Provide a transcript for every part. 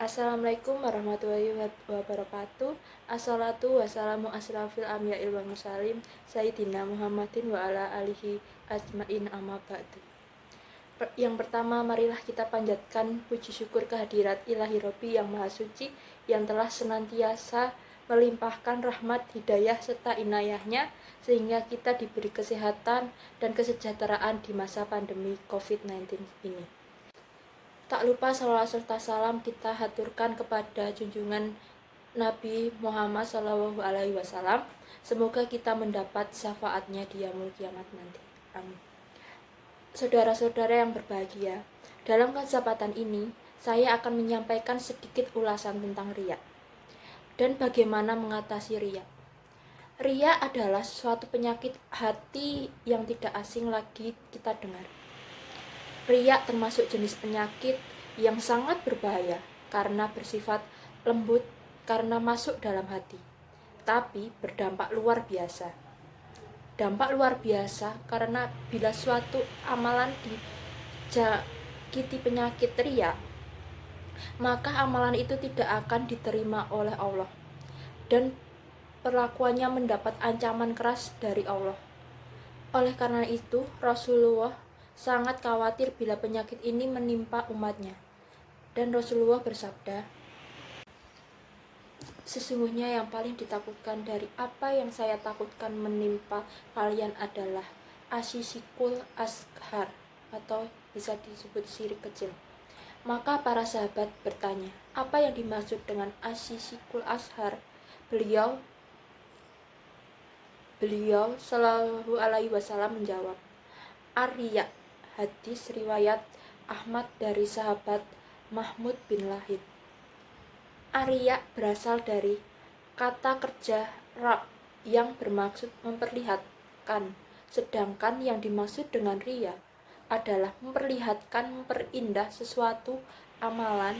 Assalamualaikum warahmatullahi wabarakatuh. Assalatu wassalamu asrafil anbiya'il wal mursalin Sayyidina Muhammadin wa ala alihi ajmain amma ba'du. Yang pertama, marilah kita panjatkan puji syukur kehadirat Ilahi Robbi yang Maha Suci, yang telah senantiasa melimpahkan rahmat, hidayah, serta inayahnya sehingga kita diberi kesehatan dan kesejahteraan di masa pandemi COVID-19 ini. Tak lupa salawat serta salam kita haturkan kepada junjungan Nabi Muhammad SAW. Semoga kita mendapat syafaatnya di yaumul kiamat nanti. Amin. Saudara-saudara yang berbahagia, dalam kesempatan ini saya akan menyampaikan sedikit ulasan tentang riya dan bagaimana mengatasi riya. Riya adalah suatu penyakit hati yang tidak asing lagi kita dengar. Riya termasuk jenis penyakit yang sangat berbahaya karena bersifat lembut karena masuk dalam hati, tapi berdampak luar biasa. Dampak luar biasa karena bila suatu amalan dijangkiti penyakit riya, maka amalan itu tidak akan diterima oleh Allah dan perlakuannya mendapat ancaman keras dari Allah. Oleh karena itu, Rasulullah sangat khawatir bila penyakit ini menimpa umatnya. Dan Rasulullah bersabda, sesungguhnya yang paling ditakutkan dari apa yang saya takutkan menimpa kalian adalah asyisikul ashar, atau bisa disebut syirik kecil. Maka para sahabat bertanya, apa yang dimaksud dengan asyisikul ashar? Beliau Shallallahu Alaihi Wasallam menjawab, Ar-riya. Hadis riwayat Ahmad dari sahabat Mahmud bin Lahid. Ar-riya berasal dari kata kerja ra yang bermaksud memperlihatkan, sedangkan yang dimaksud dengan riya adalah memperlihatkan, memperindah sesuatu amalan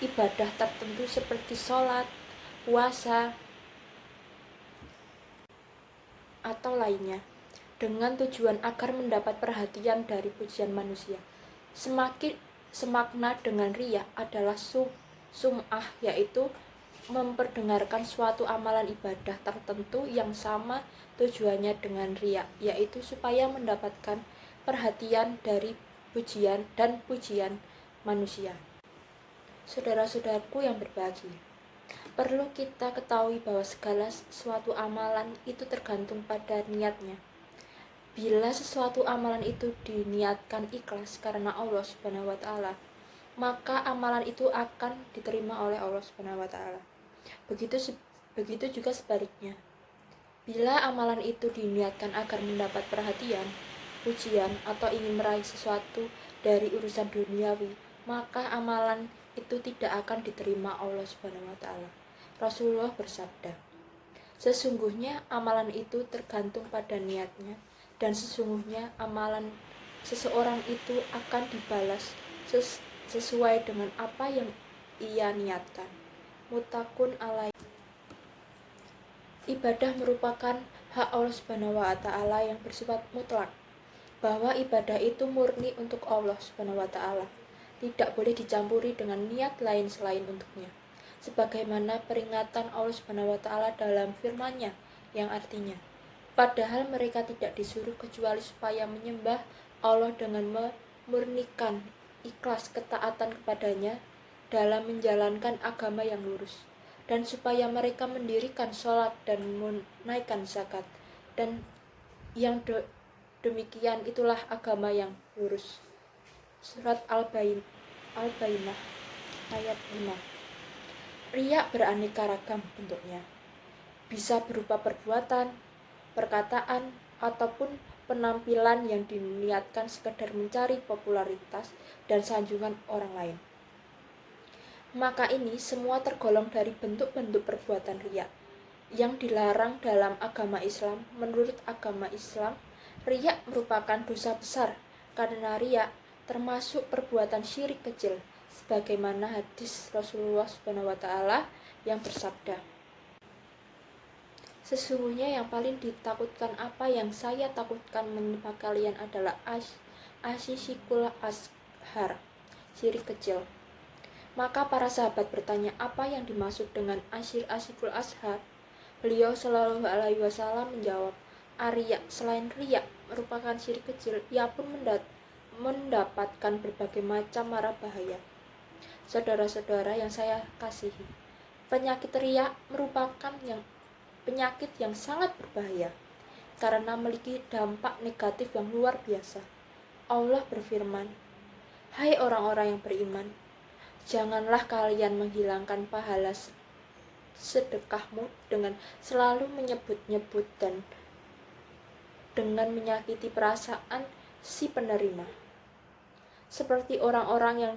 ibadah tertentu seperti sholat, puasa, atau lainnya, dengan tujuan agar mendapat perhatian dari pujian manusia. Semakna dengan riya adalah sum'ah, yaitu memperdengarkan suatu amalan ibadah tertentu yang sama tujuannya dengan riya, yaitu supaya mendapatkan perhatian dari pujian dan pujian manusia. Saudara-saudaraku yang berbahagia, perlu kita ketahui bahwa segala suatu amalan itu tergantung pada niatnya. Bila sesuatu amalan itu diniatkan ikhlas karena Allah Subhanahu wa taala, maka amalan itu akan diterima oleh Allah Subhanahu wa taala. Begitu juga sebaliknya. Bila amalan itu diniatkan agar mendapat perhatian, pujian, atau ingin meraih sesuatu dari urusan duniawi, maka amalan itu tidak akan diterima Allah Subhanahu wa taala. Rasulullah bersabda, sesungguhnya amalan itu tergantung pada niatnya, dan sesungguhnya amalan seseorang itu akan dibalas sesuai dengan apa yang ia niatkan. Muttafaqun alaih. Ibadah merupakan hak Allah Subhanahu wa taala yang bersifat mutlak, bahwa ibadah itu murni untuk Allah Subhanahu wa taala, tidak boleh dicampuri dengan niat lain selain untuknya. Sebagaimana peringatan Allah Subhanahu wa taala dalam firman-Nya yang artinya, padahal mereka tidak disuruh kecuali supaya menyembah Allah dengan memurnikan ikhlas ketaatan kepadanya dalam menjalankan agama yang lurus, dan supaya mereka mendirikan sholat dan menunaikan zakat, dan yang demikian itulah agama yang lurus. Surat Al-Bayyinah ayat 5. Riya beraneka ragam bentuknya, bisa berupa perbuatan, perkataan, ataupun penampilan yang diniatkan sekedar mencari popularitas dan sanjungan orang lain. Maka ini semua tergolong dari bentuk-bentuk perbuatan riya yang dilarang dalam agama Islam. Menurut agama Islam, riya merupakan dosa besar karena riya termasuk perbuatan syirik kecil, sebagaimana hadis Rasulullah Subhanahu wa taala yang bersabda, sesungguhnya yang paling ditakutkan, apa yang saya takutkan menimpa kalian adalah asyisikul ashar, syirik kecil. Maka para sahabat bertanya, apa yang dimaksud dengan asyikul ashar? Beliau Shallallahu Alaihi Wasallam menjawab, Arya, selain riya merupakan syirik kecil, ia pun mendapatkan berbagai macam mara bahaya. Saudara-saudara yang saya kasihi, penyakit riya merupakan penyakit yang sangat berbahaya karena memiliki dampak negatif yang luar biasa. Allah berfirman, hai orang-orang yang beriman, janganlah kalian menghilangkan pahala sedekahmu dengan selalu menyebut-nyebut dan dengan menyakiti perasaan si penerima. Seperti orang-orang yang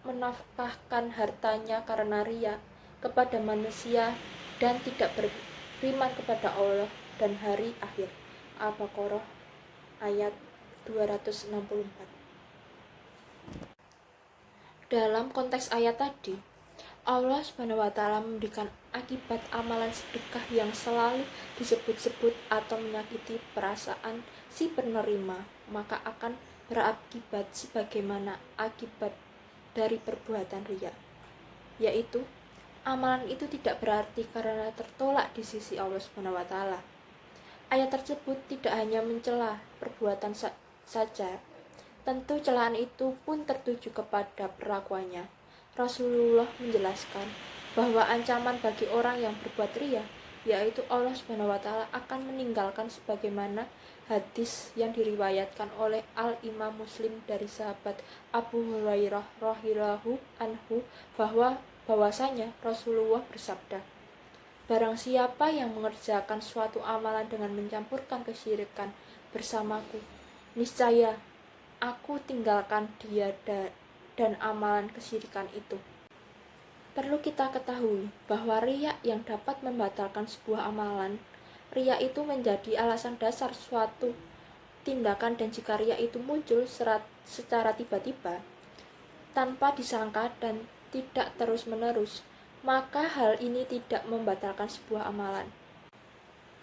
menafkahkan hartanya karena riya kepada manusia dan tidak beriman kepada Allah dan hari akhir. Al-Baqarah ayat 264. Dalam konteks ayat tadi, Allah Subhanahu wa Ta'ala memberikan akibat amalan sedekah yang selalu disebut-sebut atau menyakiti perasaan si penerima, maka akan berakibat sebagaimana akibat dari perbuatan riya, yaitu amalan itu tidak berarti karena tertolak di sisi Allah Subhanahu wa Ta'ala. Ayat tersebut tidak hanya mencela perbuatan saja, tentu celaan itu pun tertuju kepada perlakuannya. Rasulullah menjelaskan bahwa ancaman bagi orang yang berbuat riya, yaitu Allah Subhanahu wa Ta'ala akan meninggalkan sebagaimana hadis yang diriwayatkan oleh Al-Imam Muslim dari sahabat Abu Hurairah radhiyallahu anhu bahwasanya Rasulullah bersabda, barang siapa yang mengerjakan suatu amalan dengan mencampurkan kesyirikan bersamaku, niscaya aku tinggalkan dia dan amalan kesyirikan itu. Perlu kita ketahui bahwa riya yang dapat membatalkan sebuah amalan, riya itu menjadi alasan dasar suatu tindakan, dan jika riya itu muncul secara tiba-tiba, tanpa disangka dan tidak terus-menerus, maka hal ini tidak membatalkan sebuah amalan.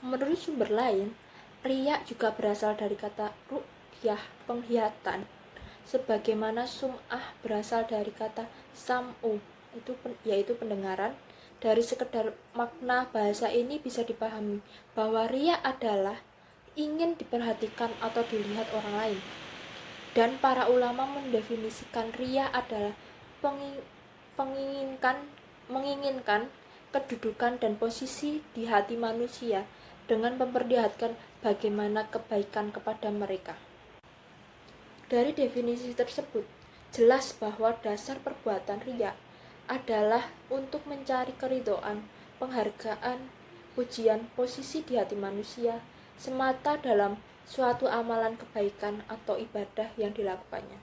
Menurut sumber lain, riya juga berasal dari kata ru'yah, penglihatan, sebagaimana sum'ah berasal dari kata sam'u, yaitu pendengaran. Dari sekedar makna bahasa ini bisa dipahami bahwa riya adalah ingin diperhatikan atau dilihat orang lain. Dan para ulama mendefinisikan riya adalah menginginkan kedudukan dan posisi di hati manusia dengan memperlihatkan bagaimana kebaikan kepada mereka. Dari definisi tersebut, jelas bahwa dasar perbuatan riya adalah untuk mencari keridhaan, penghargaan, pujian, posisi di hati manusia semata dalam suatu amalan kebaikan atau ibadah yang dilakukannya.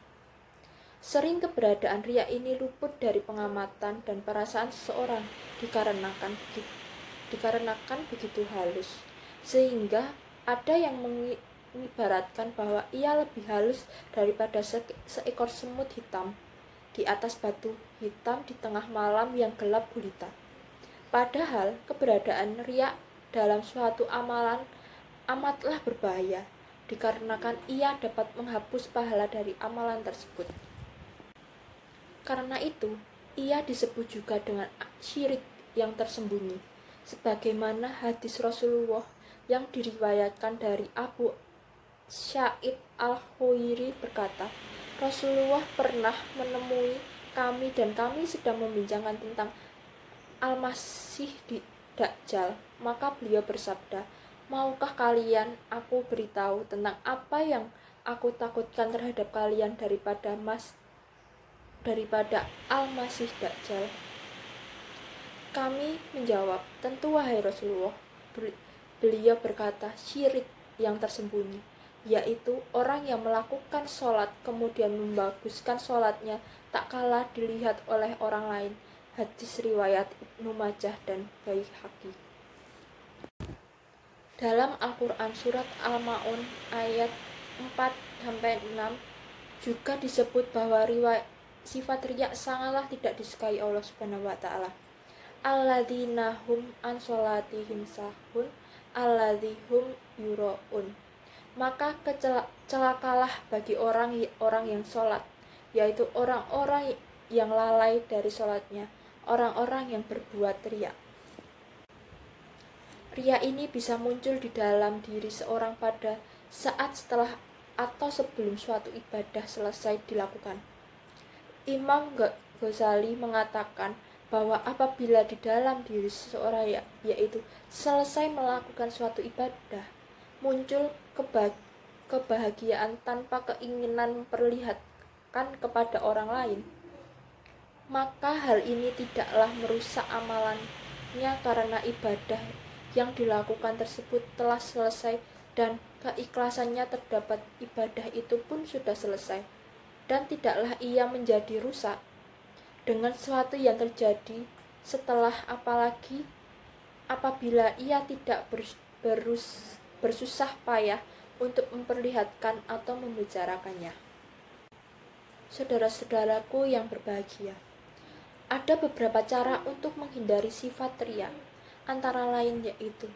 Sering keberadaan riya ini luput dari pengamatan dan perasaan seseorang dikarenakan begitu halus, sehingga ada yang mengibaratkan bahwa ia lebih halus daripada seekor semut hitam di atas batu hitam di tengah malam yang gelap gulita. Padahal keberadaan riya dalam suatu amalan amatlah berbahaya, dikarenakan ia dapat menghapus pahala dari amalan tersebut. Karena itu, ia disebut juga dengan syirik yang tersembunyi, sebagaimana hadis Rasulullah yang diriwayatkan dari Abu Sa'id Al-Khuiri berkata, Rasulullah pernah menemui kami dan kami sedang membincangkan tentang Al-Masih Dajjal. Maka beliau bersabda, maukah kalian aku beritahu tentang apa yang aku takutkan terhadap kalian daripada Al-Masih Dajjal? Kami menjawab, tentu wahai Rasulullah. Beliau berkata, syirik yang tersembunyi, yaitu orang yang melakukan sholat kemudian membaguskan sholatnya tak kalah dilihat oleh orang lain. Hadis riwayat Ibnu Majah dan Baihaqi. Dalam Al-Quran surat Al-Ma'un ayat 4-6 juga disebut bahwa sifat riya sangatlah tidak disukai Allah Subhanahu wa Ta'ala. Alladzina hum an sholatihim sahun alladzihum yura'un. Maka celakalah bagi orang yang sholat, yaitu orang-orang yang lalai dari sholatnya, orang-orang yang berbuat riya. Riya ini bisa muncul di dalam diri seorang pada saat setelah atau sebelum suatu ibadah selesai dilakukan. Imam Ghazali mengatakan bahwa apabila di dalam diri seseorang yaitu selesai melakukan suatu ibadah, muncul kebahagiaan tanpa keinginan memperlihatkan kepada orang lain, maka hal ini tidaklah merusak amalannya karena ibadah yang dilakukan tersebut telah selesai dan keikhlasannya terdapat, ibadah itu pun sudah selesai dan tidaklah ia menjadi rusak dengan sesuatu yang terjadi setelah, apalagi apabila ia tidak bersusah payah untuk memperlihatkan atau membicarakannya. Saudara-saudaraku yang berbahagia, ada beberapa cara untuk menghindari sifat riya, antara lain yaitu: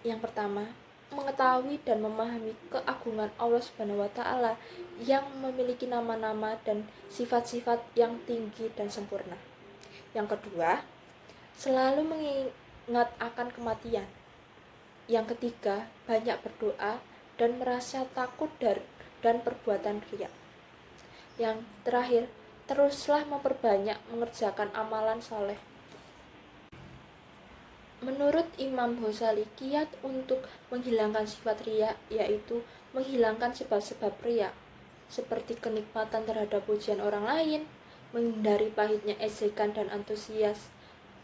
yang pertama, mengetahui dan memahami keagungan Allah Subhanahu wa Ta'ala yang memiliki nama-nama dan sifat-sifat yang tinggi dan sempurna. Yang kedua, selalu mengingat akan kematian. Yang ketiga, banyak berdoa dan merasa takut dan perbuatan riya. Yang terakhir, teruslah memperbanyak mengerjakan amalan saleh. Menurut Imam Ghazali, kiat untuk menghilangkan sifat riya yaitu menghilangkan sebab-sebab riya, seperti kenikmatan terhadap pujian orang lain, menghindari pahitnya ejekan dan antusias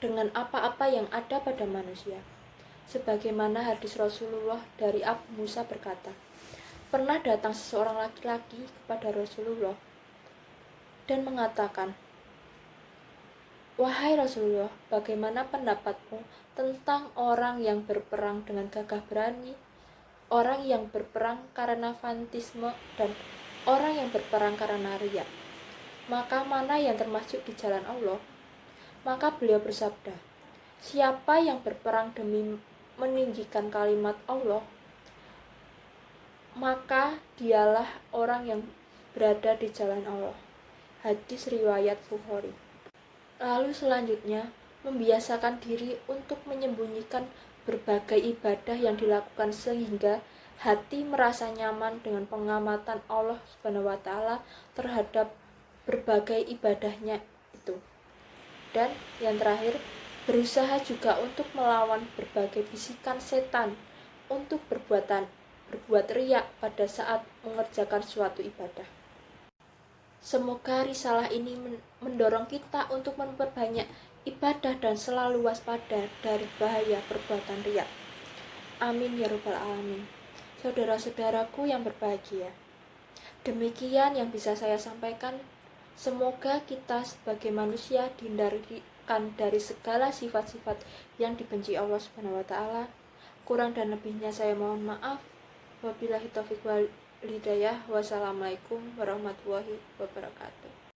dengan apa-apa yang ada pada manusia. Sebagaimana hadis Rasulullah dari Abu Musa berkata, pernah datang seseorang laki-laki kepada Rasulullah dan mengatakan, "Wahai Rasulullah, bagaimana pendapatmu tentang orang yang berperang dengan gagah berani, orang yang berperang karena fanatisme, dan orang yang berperang karena riya? Maka mana yang termasuk di jalan Allah?" Maka beliau bersabda, "Siapa yang berperang demi meninggikan kalimat Allah, maka dialah orang yang berada di jalan Allah." Hadis riwayat Bukhari. Lalu selanjutnya, membiasakan diri untuk menyembunyikan berbagai ibadah yang dilakukan sehingga hati merasa nyaman dengan pengamatan Allah Subhanahu wa Ta'ala terhadap berbagai ibadahnya itu. Dan yang terakhir, berusaha juga untuk melawan berbagai bisikan setan untuk berbuat riya pada saat mengerjakan suatu ibadah. Semoga risalah ini mendorong kita untuk memperbanyak ibadah dan selalu waspada dari bahaya perbuatan riya. Amin ya rabbal alamin. Saudara-saudaraku yang berbahagia, demikian yang bisa saya sampaikan. Semoga kita sebagai manusia dihindarkan dari segala sifat-sifat yang dibenci Allah Subhanahu wa Ta'ala. Kurang dan lebihnya saya mohon maaf. Wabillahi taufiq wal hidayah. Wassalamualaikum warahmatullahi wabarakatuh.